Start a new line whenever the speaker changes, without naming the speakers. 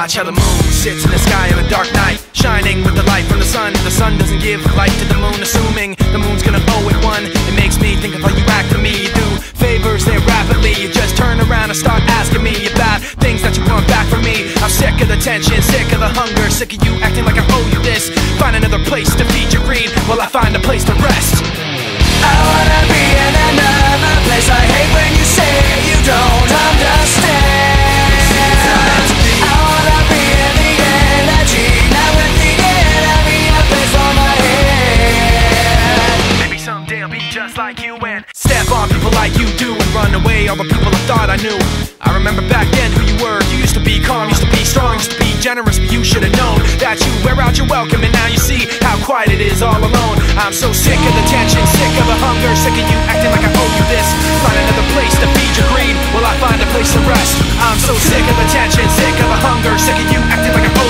watch how the moon sits in the sky on a dark night, shining with the light from the sun. The sun doesn't give light to the moon, assuming the moon's gonna owe it one. It makes me think of how you act to me. You do favors there rapidly, you just turn around and start asking me about things that you want back from me. I'm sick of the tension, sick of the hunger, sick of you acting like I owe you this. Find another place to feed your greed while I find a place to rest.
I wanna be in another place. I hate when you say you don't understand. I wanna be in the energy, not with the enemy, a place for my head.
Maybe someday I'll be just like you and step on people like you do and run away all the people I thought I knew. I remember back then who you were. You used to be calm, used to be strong, used to be generous, but you should have known that you wear out your welcome, and now you see how quiet it is all alone. I'm so sick of the tension, sick of the hunger, sick of you acting like I owe you this. Find another place to feed your greed while I find a place to rest. I'm so sick of the tension, sick of the hunger, sick of you acting like I owe you this.